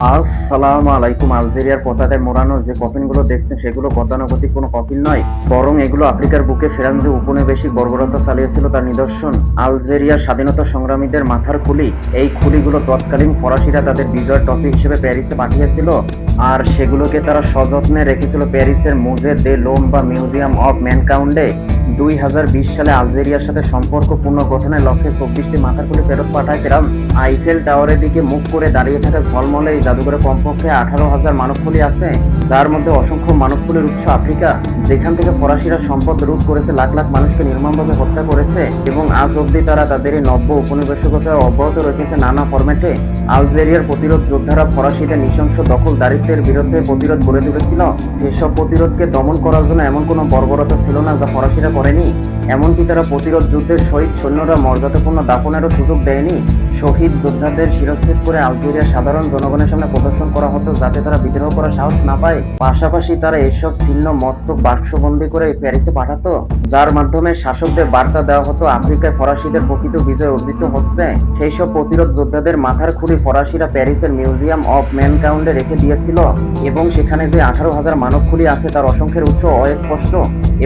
আসসালামু আলাইকুম। আলজেরিয়ার পতাকায় মোড়ানো যে কফিনগুলো দেখছেন সেগুলো গতানুগতিক কোনো কফিন নয়, বরং এগুলো আফ্রিকার বুকে ফেরান যে উপনিবেশিক বর্বরতা চালিয়েছিল তার নিদর্শন। আলজেরিয়ার স্বাধীনতা সংগ্রামীদের মাথার খুলি, এই খুলিগুলো তৎকালীন ফরাসিরা তাদের বিজয় ট্রফি হিসেবে প্যারিসে পাঠিয়েছিল, আর সেগুলোকে তারা সযত্নে রেখেছিল প্যারিসের মুজে দে লোম বা মিউজিয়াম অব ম্যানকাউন্ডে। 2020 সালে আলজেরিয়ার সাথে সম্পর্ক পুনর্গঠনের লক্ষ্যে 24টি মাথার খুলি ফেরত পাঠায় ফেরান্স। আইফেল টাওয়ারের দিকে মুখ করে দাঁড়িয়ে থাকা ঝলমলে এই জাদুঘরে কমপক্ষে 18,000 মানবখুলি আছে, যার মধ্যে অসংখ্য মানবখুলির উৎস আফ্রিকা, যেখান থেকে ফরাসিরা সম্পদ লুট করেছে, লাখ লাখ মানুষকে নির্মমভাবে হত্যা করেছে এবং আজ অব্দি তারা তাদের এই নব্য উপনিবেশিকতা অব্যাহত রেখেছে নানা ফরম্যাটে। আলজেরিয়ার প্রতিরোধ যোদ্ধারা ফরাসিদের নৃশংস দখলদারিত্বের বিরুদ্ধে প্রতিরোধ গড়ে তুলেছিল। এসব প্রতিরোধকে দমন করার জন্য এমন কোনো বর্বরতা ছিল না যা ফরাসিরা করেনি। এমনকি তারা প্রতিরোধ যুদ্ধের শহীদ সৈন্যরা মর্যাদাপূর্ণ দাফনেরও সুযোগ দেয়নি। শহীদ যোদ্ধাদের শিরচ্ছেদ করে আলজেরিয়ার সাধারণ জনগণের সামনে প্রদর্শন করা হতো, যাতে তারা বিদ্রোহ করার সাহস না পায়। পাশাপাশি তারা এসব ছিন্ন মস্তক বাক্সবন্দি করে প্যারিসে পাঠাতো, যার মাধ্যমে শাসকদের বার্তা দেওয়া হতো আফ্রিকায় ফরাসিদের প্রকৃত বিজয় অর্জিত হচ্ছে। সেই সব প্রতিরোধ যোদ্ধাদের মাথার খুলি ফরাসিরা প্যারিসের মিউজিয়াম অব ম্যানকাউন্ডে রেখে দিয়েছিল এবং সেখানে যে 18,000 মানব খুলি আছে তার অসংখ্যের উৎস অস্পষ্ট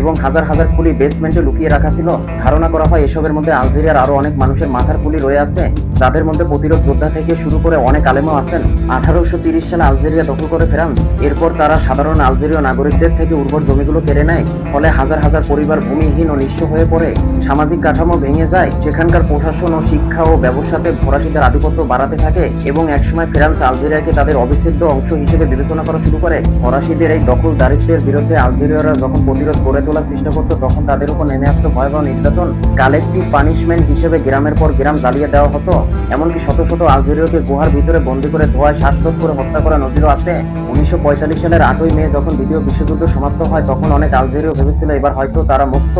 এবং হাজার হাজার খুলি বেসমেন্টে লুকিয়ে রাখা ছিল। ধারণা করা হয় এসবের মধ্যে আলজেরিয়ার আরো অনেক মানুষের মাথার খুলি রয়ে আছে, যাদের মধ্যে প্রতিরোধ যোদ্ধা থেকে শুরু করে অনেক আলেমও আছেন। 1830 সালে আলজেরিয়া দখল করে ফ্রান্স। এরপর তারা সাধারণ আলজেরীয় নাগরিকদের থেকে উর্বর জমিগুলো কেড়ে নেয়, ফলে হাজার হাজার পরিবার ভূমিহীন ও নিঃস্ব হয়ে পড়ে। সামাজিক কাঠামো ভেঙে যায়, সেখানকার প্রশাসন ও শিক্ষা ও ব্যবসাতে ফরাসিদের আধিপত্য বাড়াতে থাকে এবং একসময় ফ্রান্স আলজেরিয়াকে তাদের অবিচ্ছেদ্য অংশ হিসেবে বিবেচনা করা শুরু করে। ফরাসিদের এই দখলদারিত্বের বিরুদ্ধে আলজেরীয়রা যখন প্রতিরোধ গড়ে তোলার চেষ্টা করত, তখন তাদের উপর নেমে আসতো ভয়াবহ নির্যাতন। কালেকটিভ পানিশমেন্ট হিসেবে গ্রামের পর গ্রাম জ্বালিয়ে দেওয়া হতো, এমনকি শত শত আলজেরীয়কে গুহার ভিতরে বন্দী করে ধোঁয়ায় শ্বাসরোধ করে হত্যা করা নজিরও আছে। 1945 সালের 8ই মে যখন দ্বিতীয় বিশ্বযুদ্ধ সমাপ্ত হয়, তখন অনেক আলজেরীয় ভেবেছিল এবার হয়তো তারা মুক্ত।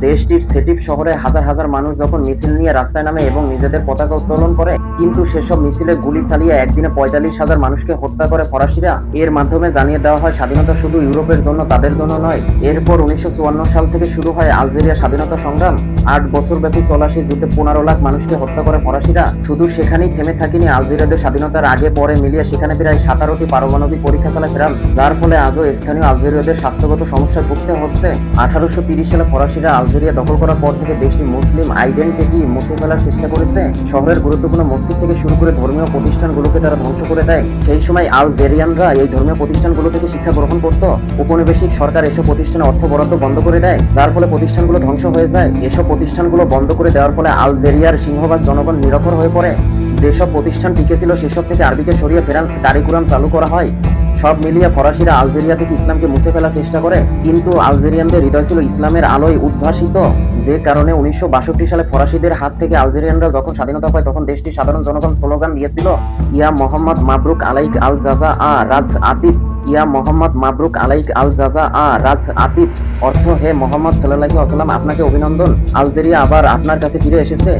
দেশটির সেটিভ শহরে হাজার হাজার মানুষ যখন মিছিল নিয়ে রাস্তায় নামে এবং নিজেদের পতাকা উত্তোলন করে, কিন্তু সেসব মিছিলে গুলি চালিয়ে একদিনে 45,000 মানুষকে হত্যা করে ফরাসিরা। এর মাধ্যমে জানিয়ে দেওয়া হয় স্বাধীনতা শুধু ইউরোপের জন্য, তাদের জন্য নয়। এরপর 1954 সাল থেকে শুরু হয় আলজেরিয়া স্বাধীনতা সংগ্রাম। 8 বছর ব্যাপী চলা সেই যুদ্ধে 15 লাখ মানুষকে হত্যা করে ফরাসিরা। শুধু সেখানেই থেমে থাকেনি, আলজেরিয়াদের স্বাধীনতার আগে পরে মিলিয়ে সেখানে প্রায় 17টি পারমাণবিক পরীক্ষা চালায় ফ্রান্স, যার ফলে আজও স্থানীয় আলজেরীয়দের স্বাস্থ্যগত সমস্যায় ভুগতে হচ্ছে। 1830 সালে ফরাসিরা আলজেরিয়া দখল করার পর থেকে দেশটি মুসলিম আইডেন্টিটি মুছে ফেলার চেষ্টা করেছে। শহরের গুরুত্বপূর্ণ মসজিদ থেকে শুরু করে ধর্মীয় প্রতিষ্ঠানগুলোকে তারা ধ্বংস করে দেয়। সেই সময় আলজেরিয়ানরা এই ধর্মীয় প্রতিষ্ঠানগুলো থেকে শিক্ষা গ্রহণ করত। উপনিবেশিক সরকার এসব প্রতিষ্ঠানে অর্থ বরাদ্দ বন্ধ করে দেয়, যার ফলে প্রতিষ্ঠানগুলো ধ্বংস হয়ে যায়। এসব প্রতিষ্ঠানগুলো বন্ধ করে দেওয়ার ফলে আলজেরিয়ার সিংহভাগ জনগণ নিরক্ষর হয়ে পড়ে। যেসব প্রতিষ্ঠান টিকে ছিল সেসব থেকে আরবিকে সরিয়ে ফ্রান্স কারিকুলাম চালু করা হয়। সব মিলিয়ে ফরাসিরা আলজেরিয়া থেকে ইসলামকে মুছে ফেলার চেষ্টা করে, কিন্তু আলজেরিয়ানদের হৃদয় ছিল ইসলামের আলোয় উদ্ভাসিত। যে কারণে 1962 সালে ফরাসিদের হাত থেকে আলজেরিয়ানরা যখন স্বাধীনতা পায়, তখন দেশটির সাধারণ জনগণ স্লোগান দিয়েছিল, ইয়া মোহাম্মদ মাবরুক আলাইক আল জাজা আ রাজ আতিফ। ইয়া মোহাম্মদ মাবরুক আলাইক আল জাজা আ রাজ আতিফ, অর্থ হে মোহাম্মদ সাল্লাল্লাহু আলাইহি ওয়াসাল্লাম, আপনাকে অভিনন্দন, আলজেরিয়া আবার আপনার কাছে ফিরে এসেছে।